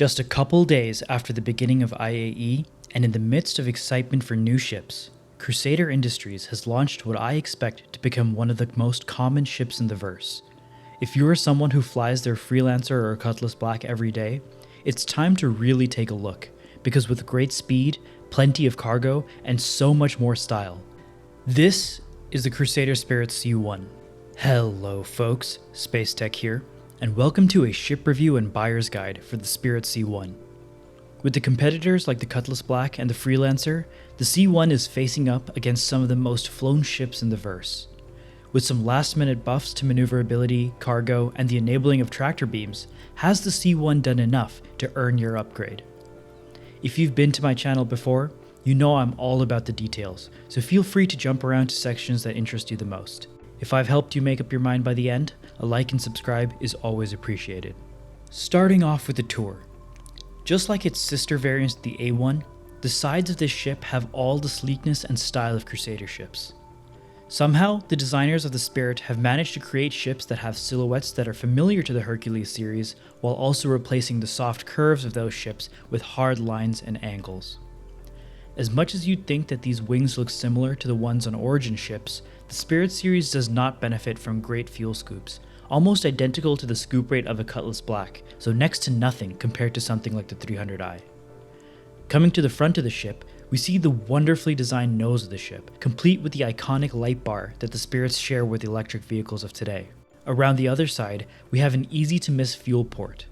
Just a couple days after the beginning of IAE, and in the midst of excitement for new ships, Crusader Industries has launched what I expect to become one of the most common ships in the verse. If you are someone who flies their Freelancer or Cutlass Black every day, it's time to really take a look, because with great speed, plenty of cargo, and so much more style. This is the Crusader Spirit C1. Hello folks, Space Tech here, and welcome to a ship review and buyer's guide for the Spirit C1. With the competitors like the Cutlass Black and the Freelancer, the C1 is facing up against some of the most flown ships in the verse. With some last-minute buffs to maneuverability, cargo, and the enabling of tractor beams, has the C1 done enough to earn your upgrade? If you've been to my channel before, you know I'm all about the details, so feel free to jump around to sections that interest you the most. If I've helped you make up your mind by the end, a like and subscribe is always appreciated. Starting off with the tour. Just like its sister variants, the A1, the sides of this ship have all the sleekness and style of Crusader ships. Somehow, the designers of the Spirit have managed to create ships that have silhouettes that are familiar to the Hercules series, while also replacing the soft curves of those ships with hard lines and angles. As much as you'd think that these wings look similar to the ones on Origin ships, the Spirit series does not benefit from great fuel scoops, almost identical to the scoop rate of a Cutlass Black, so next to nothing compared to something like the 300i. Coming to the front of the ship, we see the wonderfully designed nose of the ship, complete with the iconic light bar that the Spirits share with the electric vehicles of today. Around the other side, we have an easy-to-miss fuel port.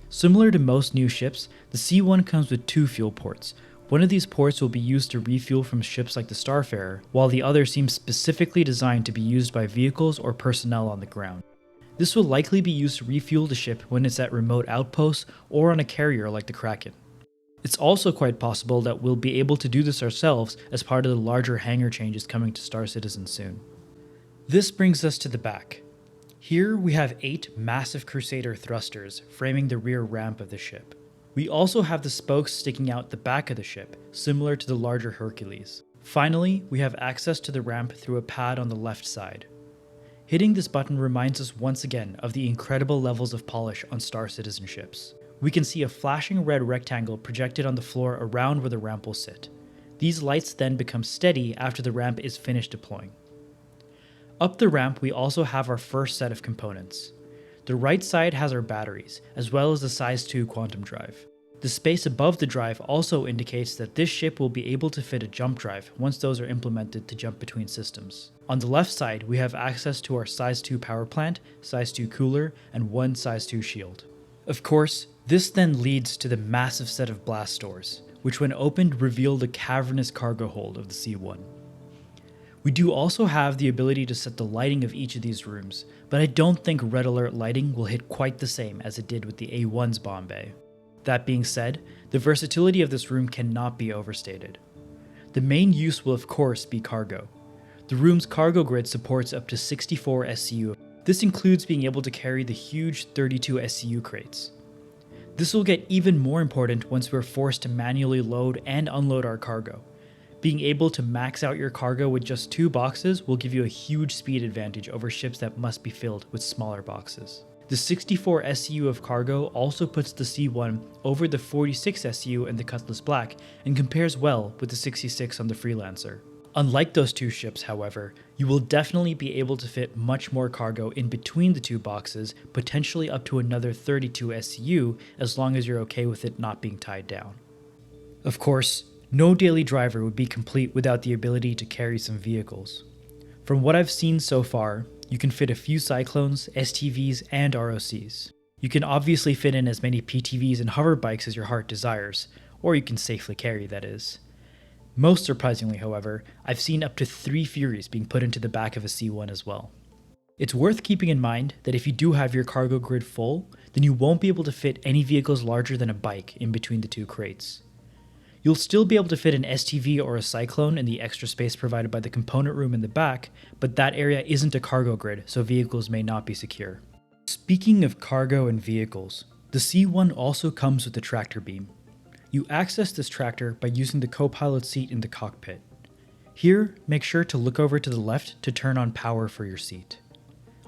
Similar to most new ships, the C1 comes with two fuel ports. One of these ports will be used to refuel from ships like the Starfarer, while the other seems specifically designed to be used by vehicles or personnel on the ground. This will likely be used to refuel the ship when it's at remote outposts or on a carrier like the Kraken. It's also quite possible that we'll be able to do this ourselves as part of the larger hangar changes coming to Star Citizen soon. This brings us to the back. Here we have 8 massive Crusader thrusters framing the rear ramp of the ship. We also have the spokes sticking out the back of the ship, similar to the larger Hercules. Finally, we have access to the ramp through a pad on the left side. Hitting this button reminds us once again of the incredible levels of polish on Star Citizen ships. We can see a flashing red rectangle projected on the floor around where the ramp will sit. These lights then become steady after the ramp is finished deploying. Up the ramp, we also have our first set of components. The right side has our batteries, as well as the size 2 quantum drive. The space above the drive also indicates that this ship will be able to fit a jump drive once those are implemented to jump between systems. On the left side, we have access to our size 2 power plant, size 2 cooler, and one size 2 shield. Of course, this then leads to the massive set of blast doors, which when opened reveal the cavernous cargo hold of the C1. We do also have the ability to set the lighting of each of these rooms, but I don't think red alert lighting will hit quite the same as it did with the A1's bomb bay. That being said, the versatility of this room cannot be overstated. The main use will of course be cargo. The room's cargo grid supports up to 64 SCU. This includes being able to carry the huge 32 SCU crates. This will get even more important once we're forced to manually load and unload our cargo. Being able to max out your cargo with just 2 boxes will give you a huge speed advantage over ships that must be filled with smaller boxes. The 64 SCU of cargo also puts the C1 over the 46 SCU in the Cutlass Black and compares well with the 66 on the Freelancer. Unlike those two ships, however, you will definitely be able to fit much more cargo in between the 2 boxes, potentially up to another 32 SCU, as long as you're okay with it not being tied down. Of course, no daily driver would be complete without the ability to carry some vehicles. From what I've seen so far, you can fit a few Cyclones, STVs, and ROCs. You can obviously fit in as many PTVs and hover bikes as your heart desires, or you can safely carry, that is. Most surprisingly, however, I've seen up to 3 Furies being put into the back of a C1 as well. It's worth keeping in mind that if you do have your cargo grid full, then you won't be able to fit any vehicles larger than a bike in between the 2 crates. You'll still be able to fit an STV or a Cyclone in the extra space provided by the component room in the back, but that area isn't a cargo grid, so vehicles may not be secure. Speaking of cargo and vehicles, the C1 also comes with a tractor beam. You access this tractor by using the co-pilot seat in the cockpit. Here, make sure to look over to the left to turn on power for your seat.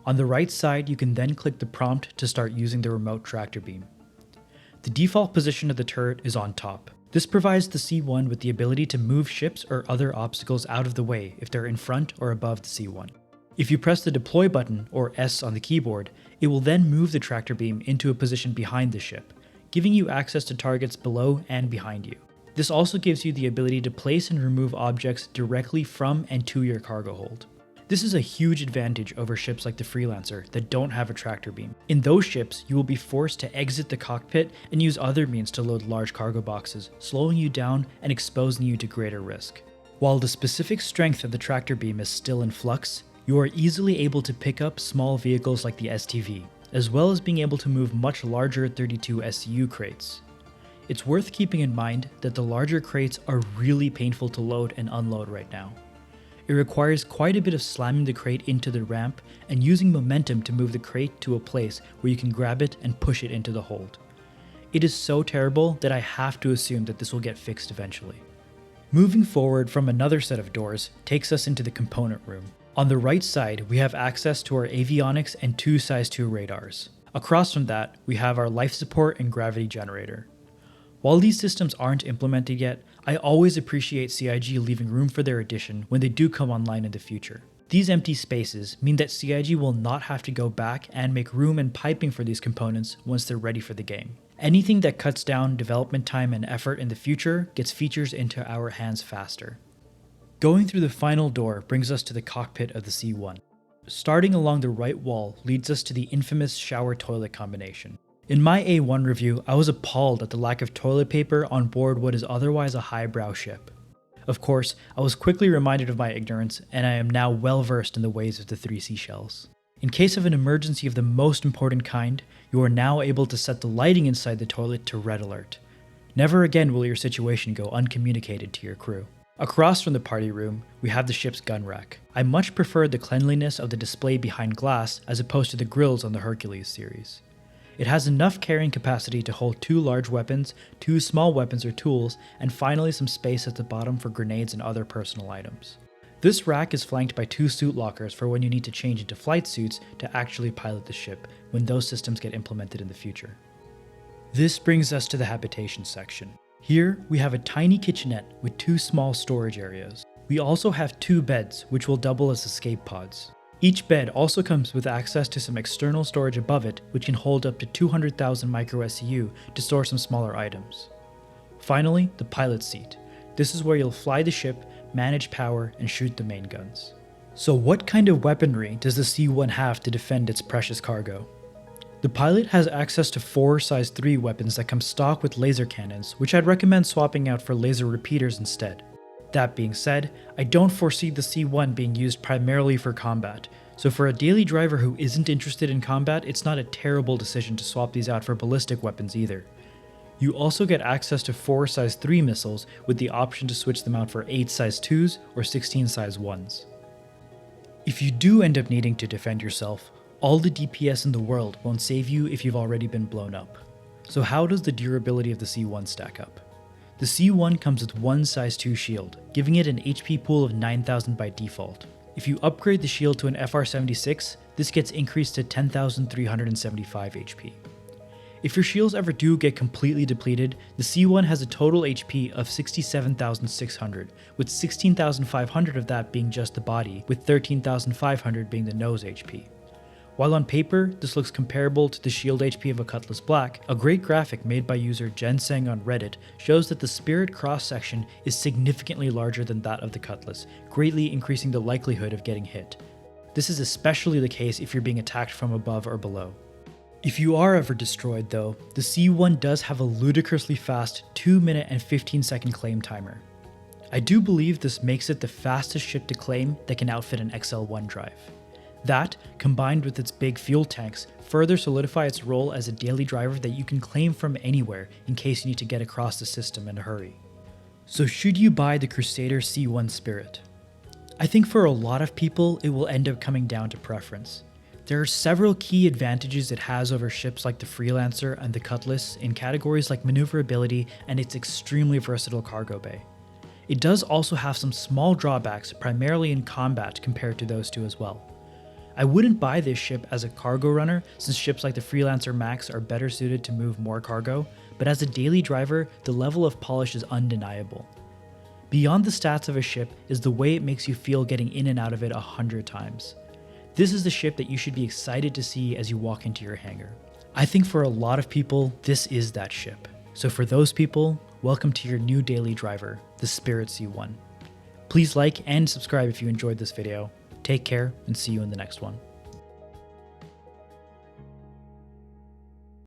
On the right side, you can then click the prompt to start using the remote tractor beam. The default position of the turret is on top. This provides the C1 with the ability to move ships or other obstacles out of the way if they're in front or above the C1. If you press the deploy button, or S on the keyboard, it will then move the tractor beam into a position behind the ship, giving you access to targets below and behind you. This also gives you the ability to place and remove objects directly from and to your cargo hold. This is a huge advantage over ships like the Freelancer that don't have a tractor beam. In those ships, you will be forced to exit the cockpit and use other means to load large cargo boxes, slowing you down and exposing you to greater risk. While the specific strength of the tractor beam is still in flux, you are easily able to pick up small vehicles like the STV, as well as being able to move much larger 32 SCU crates. It's worth keeping in mind that the larger crates are really painful to load and unload right now. It requires quite a bit of slamming the crate into the ramp and using momentum to move the crate to a place where you can grab it and push it into the hold. It is so terrible that I have to assume that this will get fixed eventually. Moving forward from another set of doors takes us into the component room. On the right side, we have access to our avionics and 2 size 2 radars. Across from that, we have our life support and gravity generator. While these systems aren't implemented yet, I always appreciate CIG leaving room for their addition when they do come online in the future. These empty spaces mean that CIG will not have to go back and make room and piping for these components once they're ready for the game. Anything that cuts down development time and effort in the future gets features into our hands faster. Going through the final door brings us to the cockpit of the C1. Starting along the right wall leads us to the infamous shower-toilet combination. In my A1 review, I was appalled at the lack of toilet paper on board what is otherwise a highbrow ship. Of course, I was quickly reminded of my ignorance, and I am now well versed in the ways of the 3 seashells. In case of an emergency of the most important kind, you are now able to set the lighting inside the toilet to red alert. Never again will your situation go uncommunicated to your crew. Across from the party room, we have the ship's gun rack. I much prefer the cleanliness of the display behind glass as opposed to the grills on the Hercules series. It has enough carrying capacity to hold 2 large weapons, 2 small weapons or tools, and finally some space at the bottom for grenades and other personal items. This rack is flanked by 2 suit lockers for when you need to change into flight suits to actually pilot the ship, when those systems get implemented in the future. This brings us to the habitation section. Here, we have a tiny kitchenette with 2 small storage areas. We also have 2 beds, which will double as escape pods. Each bed also comes with access to some external storage above it, which can hold up to 200,000 micro SCU to store some smaller items. Finally, the pilot's seat. This is where you'll fly the ship, manage power, and shoot the main guns. So what kind of weaponry does the C1 have to defend its precious cargo? The pilot has access to 4 size 3 weapons that come stock with laser cannons, which I'd recommend swapping out for laser repeaters instead. That being said, I don't foresee the C1 being used primarily for combat, so for a daily driver who isn't interested in combat, it's not a terrible decision to swap these out for ballistic weapons either. You also get access to 4 size 3 missiles with the option to switch them out for 8 size 2s or 16 size 1s. If you do end up needing to defend yourself, all the DPS in the world won't save you if you've already been blown up. So how does the durability of the C1 stack up? The C1 comes with 1 size 2 shield, giving it an HP pool of 9,000 by default. If you upgrade the shield to an FR76, this gets increased to 10,375 HP. If your shields ever do get completely depleted, the C1 has a total HP of 67,600, with 16,500 of that being just the body, with 13,500 being the nose HP. While on paper, this looks comparable to the shield HP of a Cutlass Black, a great graphic made by user Jenseng on Reddit shows that the Spirit cross-section is significantly larger than that of the Cutlass, greatly increasing the likelihood of getting hit. This is especially the case if you're being attacked from above or below. If you are ever destroyed though, the C1 does have a ludicrously fast 2-minute and 15-second claim timer. I do believe this makes it the fastest ship to claim that can outfit an XL1 drive. That, combined with its big fuel tanks, further solidify its role as a daily driver that you can claim from anywhere in case you need to get across the system in a hurry. So should you buy the Crusader C1 Spirit? I think for a lot of people it will end up coming down to preference. There are several key advantages it has over ships like the Freelancer and the Cutlass in categories like maneuverability and its extremely versatile cargo bay. It does also have some small drawbacks, primarily in combat compared to those two as well. I wouldn't buy this ship as a cargo runner since ships like the Freelancer Max are better suited to move more cargo, but as a daily driver, the level of polish is undeniable. Beyond the stats of a ship is the way it makes you feel getting in and out of it 100 times. This is the ship that you should be excited to see as you walk into your hangar. I think for a lot of people, this is that ship. So for those people, welcome to your new daily driver, the Spirit C1. Please like and subscribe if you enjoyed this video. Take care and see you in the next one.